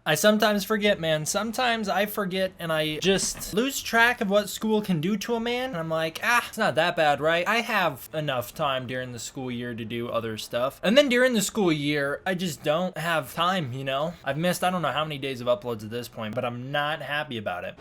I sometimes forget, man. Sometimes I forget and I just lose track of what school can do to a man. And I'm like, it's not that bad, right? I have enough time during the school year to do other stuff. And then during the school year, I just don't have time, you know? I've missed I don't know how many days of uploads at this point, but I'm not happy about it.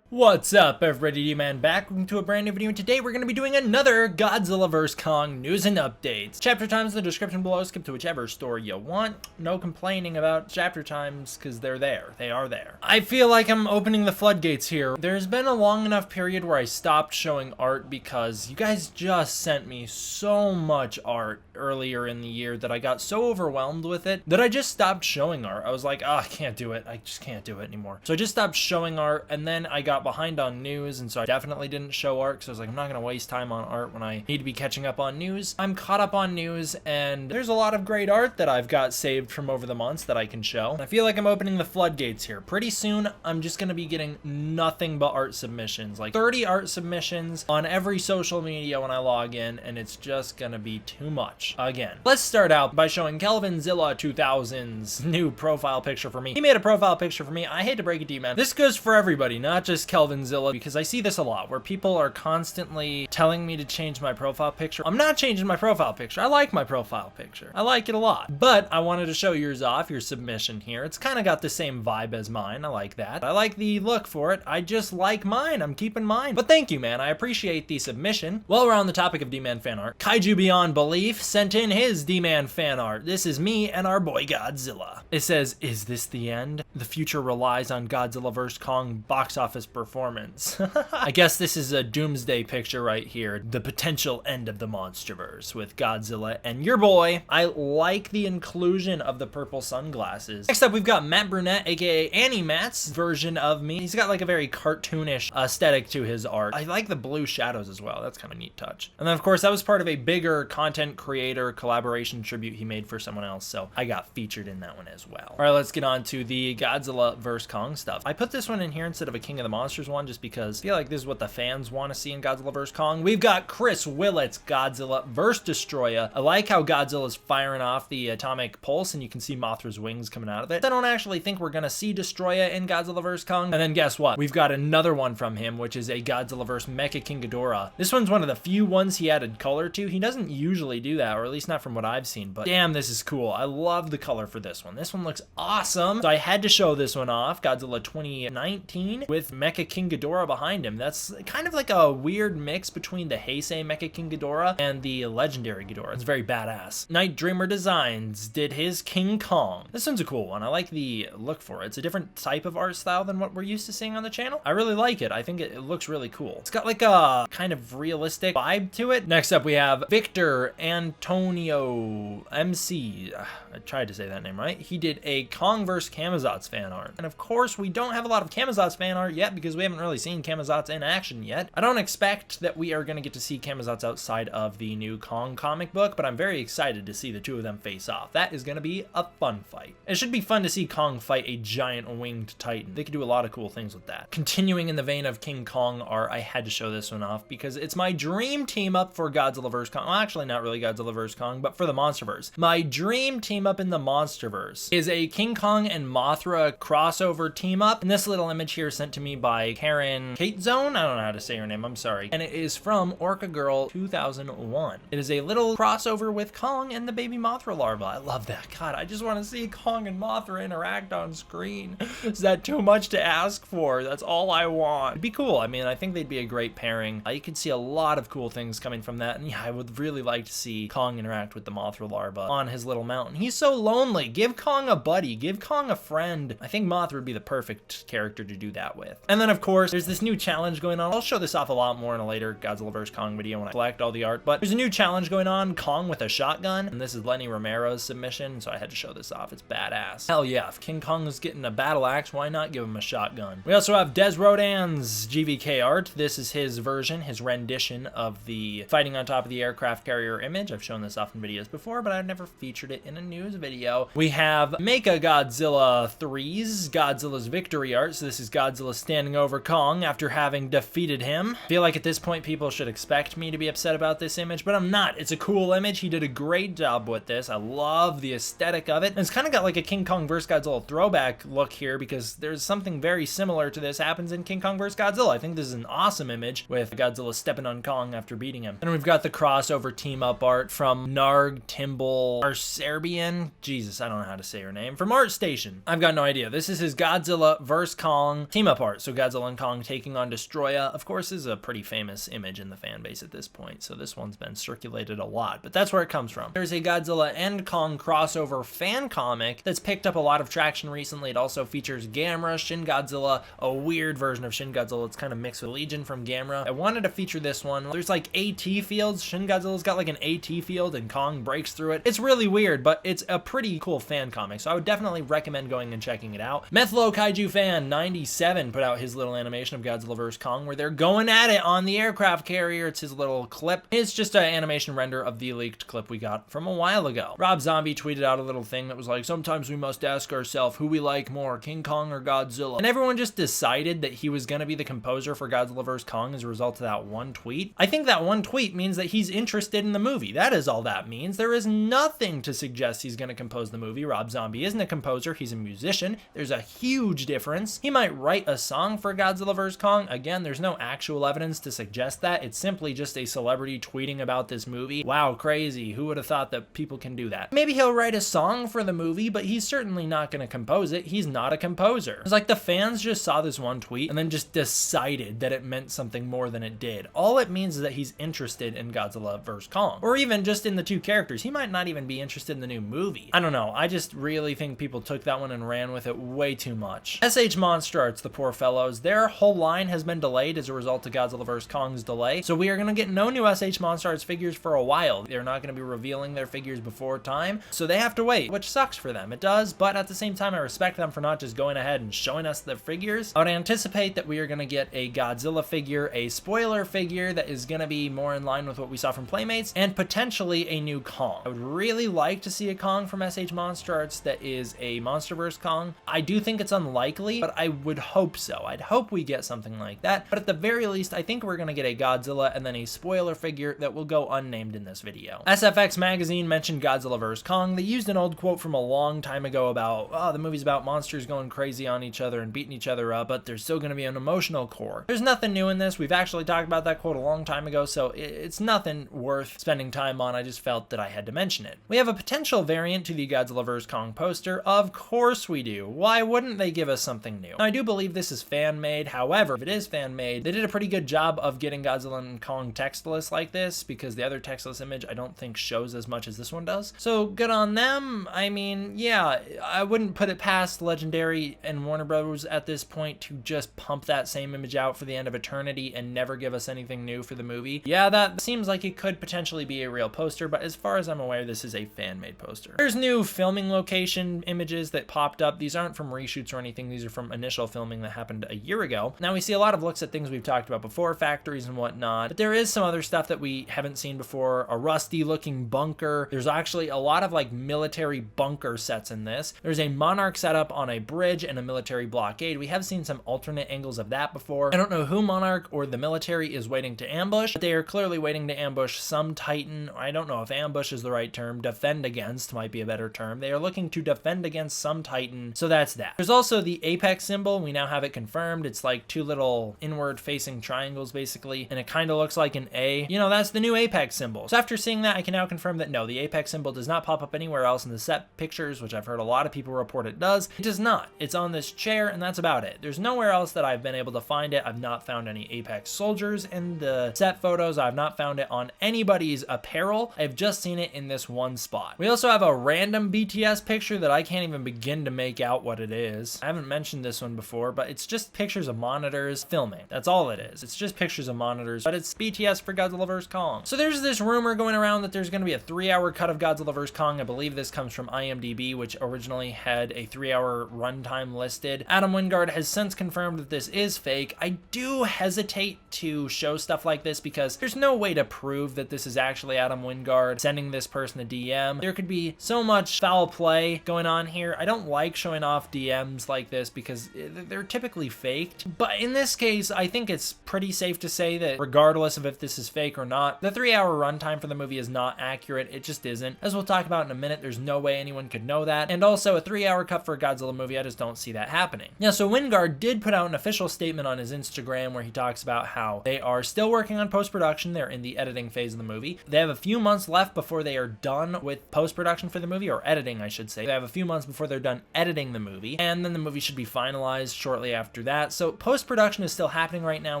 What's up, everybody? D-Man back. Welcome to a brand new video, and today we're going to be doing another Godzilla vs Kong news and updates. Chapter times in the description below. Skip to whichever story you want. No complaining about chapter times, because they're there. They are there. I feel like I'm opening the floodgates here. There's been a long enough period where I stopped showing art because you guys just sent me so much art earlier in the year that I got so overwhelmed with it that I just stopped showing art. I was like, I can't do it. I just can't do it anymore. So I just stopped showing art, and then I got behind on news, and so I definitely didn't show art because I was like, I'm not gonna waste time on art when I need to be catching up on news. I'm caught up on news, and there's a lot of great art that I've got saved from over the months that I can show. I feel like I'm opening the floodgates here. Pretty soon, I'm just gonna be getting nothing but art submissions, like 30 art submissions on every social media when I log in, and it's just gonna be too much. Again, let's start out by showing Kelvinzilla 2000's new profile picture for me. He made a profile picture for me. I hate to break it to you, man. This goes for everybody, not just Kelvinzilla, because I see this a lot where people are constantly telling me to change my profile picture. I'm not changing my profile picture. I like my profile picture. I like it a lot, but I wanted to show yours off, your submission here. It's kind of got the same vibe as mine. I like that. I like the look for it. I just like mine. I'm keeping mine. But thank you, man. I appreciate the submission. While we're on the topic of D-Man fan art, Kaiju Beyond Belief sent in his D-Man fan art. This is me and our boy Godzilla. It says, "Is this the end? The future relies on Godzilla vs Kong box office performance." I guess this is a doomsday picture right here. The potential end of the Monsterverse with Godzilla and your boy. I like the inclusion of the purple sunglasses. Next up, we've got Matt Brunette, aka Annie Matt's version of me. He's got like a very cartoonish aesthetic to his art. I like the blue shadows as well. That's kind of a neat touch. And then of course, that was part of a bigger content creator collaboration tribute he made for someone else, so I got featured in that one as well. All right, let's get on to the Godzilla vs Kong stuff. I put this one in here instead of a King of the Monsters one just because I feel like this is what the fans want to see in Godzilla vs Kong. We've got Chris Willett's Godzilla vs Destroya. I like how Godzilla's firing off the atomic pulse and you can see Mothra's wings coming out of it. I don't actually think we're gonna see Destroya in Godzilla vs Kong. And then guess what? We've got another one from him, which is a Godzilla vs Mecha King Ghidorah. This one's one of the few ones he added color to. He doesn't usually do that, or at least not from what I've seen, but damn, this is cool. I love the color for this one. This one looks awesome. So I had to show this one off. Godzilla 2019 with Mecha King Ghidorah behind him. That's kind of like a weird mix between the Heisei Mecha King Ghidorah and the legendary Ghidorah. It's very badass. Night Dreamer Designs did his King Kong. This one's a cool one. I like the look for it. It's a different type of art style than what we're used to seeing on the channel. I really like it. I think it looks really cool. It's got like a kind of realistic vibe to it. Next up, we have Victor Antonio MC. I tried to say that name right. He did a Kong vs Camazotz fan art. And of course, we don't have a lot of Camazotz fan art yet because we haven't really seen Camazotz in action yet. I don't expect that we are going to get to see Camazotz outside of the new Kong comic book, but I'm very excited to see the two of them face off. That is going to be a fun fight. It should be fun to see Kong fight a giant winged titan. They could do a lot of cool things with that. Continuing in the vein of King Kong art, I had to show this one off because it's my dream team up for Godzilla vs Kong. Well, actually not really Godzilla vs Kong, but for the Monsterverse. My dream team up in the Monsterverse is a King Kong and Mothra crossover team up. And this little image here sent to me by Karen Kate Zone. I don't know how to say her name. I'm sorry. And it is from Orca Girl 2001. It is a little crossover with Kong and the baby Mothra larva. I love that. God, I just want to see Kong and Mothra interact on screen. Is that too much to ask for? That's all I want. It'd be cool. I mean, I think they'd be a great pairing. You could see a lot of cool things coming from that. And yeah, I would really like to see Kong interact with the Mothra larva on his little mountain. He's so lonely. Give Kong a buddy. Give Kong a friend. I think Mothra would be the perfect character to do that with. And then of course, there's this new challenge going on. I'll show this off a lot more in a later Godzilla vs Kong video when I collect all the art, but there's a new challenge going on, Kong with a shotgun, and this is Lenny Romero's submission, so I had to show this off. It's badass. Hell yeah, if King Kong is getting a battle axe, why not give him a shotgun? We also have Des Rodan's GVK art. This is his version, his rendition of the fighting on top of the aircraft carrier image. I've shown this off in videos before, but I've never featured it in a news video. We have Mechagodzilla 3's Godzilla's Victory Art. So this is Godzilla standing over Kong after having defeated him. I feel like at this point people should expect me to be upset about this image, but I'm not. It's a cool image. He did a great job with this. I love the aesthetic of it. And it's kind of got like a King Kong vs. Godzilla throwback look here, because there's something very similar to this happens in King Kong vs. Godzilla. I think this is an awesome image with Godzilla stepping on Kong after beating him. And we've got the crossover team up art from Narg Timbal Serbian. Jesus, I don't know how to say her name. From ArtStation. I've got no idea. This is his Godzilla vs. Kong team up art. So Godzilla and Kong taking on Destroya. Of course, is a pretty famous image in the fan base at this point, so this one's been circulated a lot, but that's where it comes from. There's a Godzilla and Kong crossover fan comic that's picked up a lot of traction recently. It also features Gamera, Shin Godzilla, a weird version of Shin Godzilla. It's kind of mixed with Legion from Gamera. I wanted to feature this one. There's like AT fields. Shin Godzilla's got like an AT field and Kong breaks through it. It's really weird, but it's a pretty cool fan comic, so I would definitely recommend going and checking it out. Methlo Kaiju Fan 97 put out his little animation of Godzilla vs. Kong where they're going at it on the aircraft carrier. It's his little clip. It's just an animation render of the leaked clip we got from a while ago. Rob Zombie tweeted out a little thing that was like, sometimes we must ask ourselves who we like more, King Kong or Godzilla. And everyone just decided that he was going to be the composer for Godzilla vs. Kong as a result of that one tweet. I think that one tweet means that he's interested in the movie. That is all that means. There is nothing to suggest he's going to compose the movie. Rob Zombie isn't a composer. He's a musician. There's a huge difference. He might write a song for Godzilla vs. Kong. Again, there's no actual evidence to suggest that. It's simply just a celebrity tweeting about this movie. Wow, crazy. Who would have thought that people can do that? Maybe he'll write a song for the movie, but he's certainly not going to compose it. He's not a composer. It's like the fans just saw this one tweet and then just decided that it meant something more than it did. All it means is that he's interested in Godzilla vs. Kong, or even just in the two characters. He might not even be interested in the new movie. I don't know. I just really think people took that one and ran with it way too much. SH Monster Arts, the poor fellows, their whole line has been delayed as a result of Godzilla vs. Kong's delay, so we are going to get no new SH Monster Arts figures for a while. They're not going to be revealing their figures before time, so they have to wait, which sucks for them. It does, but at the same time, I respect them for not just going ahead and showing us the figures. I would anticipate that we are going to get a Godzilla figure, a spoiler figure that is going to be more in line with what we saw from Playmates, and potentially a new Kong. I would really like to see a Kong from SH Monster Arts that is a MonsterVerse Kong. I do think it's unlikely, but I would hope so. I'd hope we get something like that, but at the very least, I think we're going to get a Godzilla and then a spoiler figure that will go unnamed in this video. SFX magazine mentioned Godzilla vs. Kong. They used an old quote from a long time ago about, oh, the movie's about monsters going crazy on each other and beating each other up, but there's still going to be an emotional core. There's nothing new in this. We've actually talked about that quote a long time ago, so it's nothing worth spending time on. I just felt that I had to mention it. We have a potential variant to the Godzilla vs. Kong poster. Of course we do. Why wouldn't they give us something new? Now, I do believe this is fan-made. However, if it is fan-made, they did a pretty good job of getting Godzilla and Kong textless like this, because the other textless image I don't think shows as much as this one does. So good on them. I mean, yeah, I wouldn't put it past Legendary and Warner Bros. At this point to just pump that same image out for the end of eternity and never give us anything new for the movie. Yeah, that seems like it could potentially be a real poster, but as far as I'm aware, this is a fan-made poster. There's new filming location images that popped up. These aren't from reshoots or anything. These are from initial filming that happened a year ago. Now we see a lot of looks at things we've talked about before, factories and whatnot, but there is some other stuff that we haven't seen before. A rusty looking bunker. There's actually a lot of like military bunker sets in this. There's a Monarch setup on a bridge and a military blockade. We have seen some alternate angles of that before. I don't know who Monarch or the military is waiting to ambush, but they are clearly waiting to ambush some Titan. I don't know if ambush is the right term. Defend against might be a better term. They are looking to defend against some Titan, so that's that. There's also the apex symbol. We now have it confirmed. It's like two little inward facing triangles basically, and it kind of looks like an A. You know, that's the new apex symbol. So after seeing that, I can now confirm that no, the apex symbol does not pop up anywhere else in the set pictures, which I've heard a lot of people report it does. It does not. It's on this chair, and that's about it. There's nowhere else that I've been able to find it. I've not found any apex soldiers in the set photos. I've not found it on anybody's apparel. I've just seen it in this one spot. We also have a random BTS picture that I can't even begin to make out what it is. I haven't mentioned this one before, but it's just pictures of monitors filming. That's all it is. It's just pictures of monitors, but it's BTS for Godzilla vs. Kong. So there's this rumor going around that there's going to be a 3-hour cut of Godzilla vs. Kong. I believe this comes from IMDb, which originally had a 3-hour runtime listed. Adam Wingard has since confirmed that this is fake. I do hesitate to show stuff like this because there's no way to prove that this is actually Adam Adam Wingard sending this person a DM. There could be so much foul play going on here. I don't like showing off DMs like this because they're typically faked. But in this case, I think it's pretty safe to say that regardless of if this is fake or not, the 3-hour runtime for the movie is not accurate. It just isn't. As we'll talk about in a minute, there's no way anyone could know that. And also a 3-hour cut for a Godzilla movie, I just don't see that happening. Yeah, so Wingard did put out an official statement on his Instagram where he talks about how they are still working on post-production. They're in the editing phase of the movie. They have a few months left before they are done with post-production for the movie, or editing, I should say. They have a few months before they're done editing the movie, and then the movie should be finalized shortly after that. So post-production is still happening right now,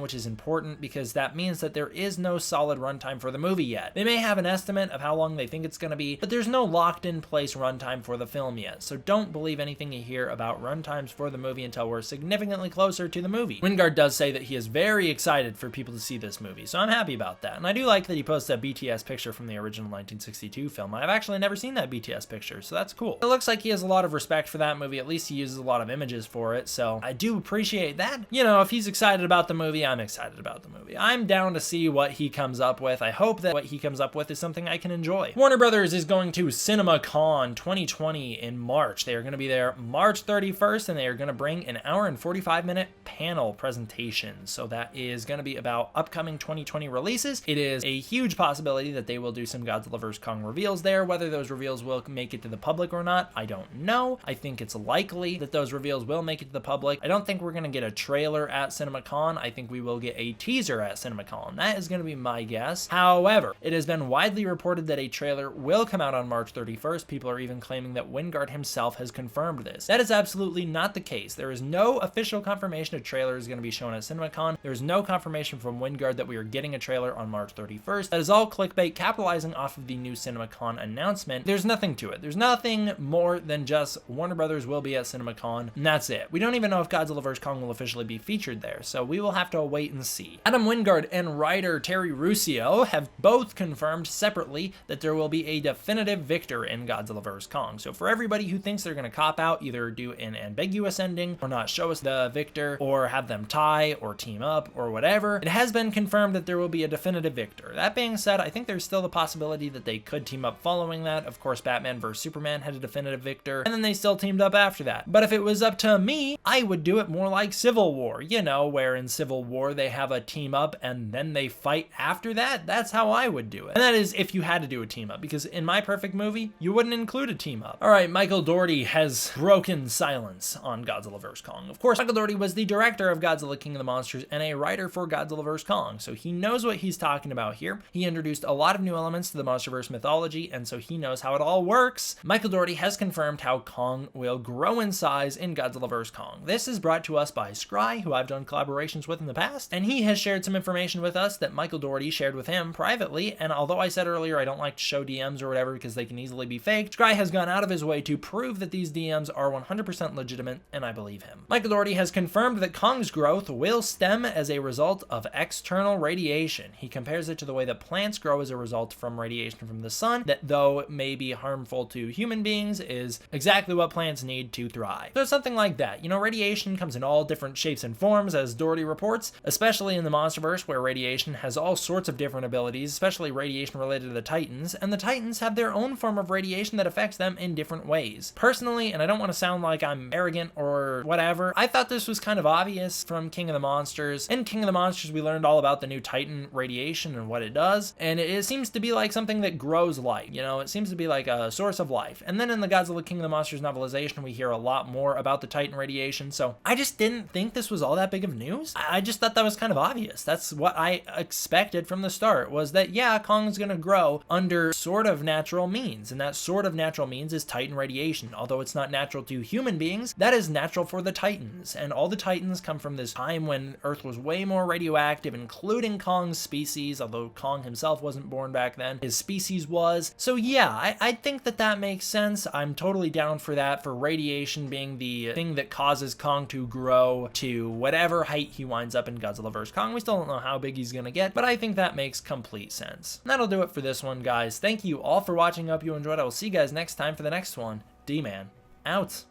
which is important because that means that there is no solid runtime for the movie yet. They may have an estimate of how long they think it's going to be, but there's no locked in place runtime for the film yet. So don't believe anything you hear about runtimes for the movie until we're significantly closer to the movie. Wingard does say that he is very excited for people to see this movie, so I'm happy about that. And I do like that he posted a BTS picture from the original 1962 film. I've actually never seen that BTS picture, so that's cool. It looks like he has a lot of respect for that movie. At least he uses a lot of images for it, so I do appreciate that. You know, if he's excited about the movie, I'm excited about the movie. I'm down to see what he comes up with. I hope that what he comes up with is something I can enjoy. Warner Brothers is going to CinemaCon 2020 in March. They are going to be there March 31st, and they are going to bring an hour and 45-minute panel presentation. So that is going to be about upcoming 2020 releases. It is a huge possibility that they will do some Godzilla vs Kong reveals there. Whether those reveals will make it to the public or not, I don't know. I think it's likely that those reveals will make it to the public. I don't think we're going to get a trailer at CinemaCon. I think we will get a teaser at CinemaCon. That is going to be my guess. However, it has been widely reported that a trailer will come out on March 31st. People are even claiming that Wingard himself has confirmed this. That is absolutely not the case. There is no official confirmation a trailer is going to be shown at CinemaCon. There is no confirmation from Wingard that we are getting a trailer on March 31st. That is all clickbait capitalizing off of the new CinemaCon announcement. There's nothing to it. There's nothing more than just Warner Brothers will be at CinemaCon, and that's it. We don't even know if Godzilla vs Kong will officially be featured there, so we will have to wait and see. Adam Wingard and writer Terry Russo have both confirmed separately that there will be a definitive victor in Godzilla vs Kong. So for everybody who thinks they're going to cop out, either do an ambiguous ending or not show us the victor or have them tie or team up or whatever, it has been confirmed that there will be a definitive victor. That being said, I think there's still the possibility that they could team up following that. Of course, Batman vs Superman had a definitive victor, and then they still teamed up after that. But if it was up to me, I would do it more like Civil War, you know, where in Civil War they have a team up and then they fight after that. That's how I would do it. And that is if you had to do a team up, because in my perfect movie, you wouldn't include a team up. All right, Michael Dougherty has broken silence on Godzilla vs Kong. Of course, Michael Dougherty was the director of Godzilla King of the Monsters and a writer for Godzilla vs Kong, so he knows what he's talking about here. He introduced a lot of new elements to the MonsterVerse mythology, and so he knows how it all works. Michael Dougherty has confirmed how Kong will grow in size in Godzilla vs Kong. This is brought to us by Scry, who I've done collaborations with in the past, and he has shared some information with us that Michael Dougherty shared with him privately. And although I said earlier I don't like to show DMs or whatever because they can easily be faked, Scry has gone out of his way to prove that these DMs are 100% legitimate, and I believe him. Michael Dougherty has confirmed that Kong's growth will stem as a result of external radiation. He compares it to the way that plants grow as a result from radiation from the sun, that though it may be harmful to human beings, is exactly what plants need to thrive. So something like that. You know, radiation comes in all different shapes and forms, as Dougherty reports, especially in the MonsterVerse, where radiation has all sorts of different abilities, especially radiation related to the Titans, and the Titans have their own form of radiation that affects them in different ways. Personally, and I don't want to sound like I'm arrogant or whatever, I thought this was kind of obvious from King of the Monsters. In King of the Monsters, we learned all about the new Titan radiation and what it does, and it seems to be like something that grows life. You know, it seems to be like a source of life. And then in the Godzilla King of the Monsters novelization, we hear a lot more about the Titan radiation, so I just didn't think this was all that big of news. I just thought that was kind of obvious. That's what I expected from the start, was that, yeah, Kong's gonna grow under sort of natural means, and that sort of natural means is Titan radiation. Although it's not natural to human beings, that is natural for the Titans, and all the Titans come from this time when Earth was way more radioactive, including Kong's species, although Kong himself wasn't born back then, his species was. So yeah, I think that makes sense. I'm totally down for that, for radiation being the thing that causes Kong to grow to whatever height he winds up in Godzilla vs Kong. We still don't know how big he's gonna get, but I think that makes complete sense. And that'll do it for this one, guys. Thank you all for watching. I hope you enjoyed. I will see you guys next time for the next one. D-Man, out.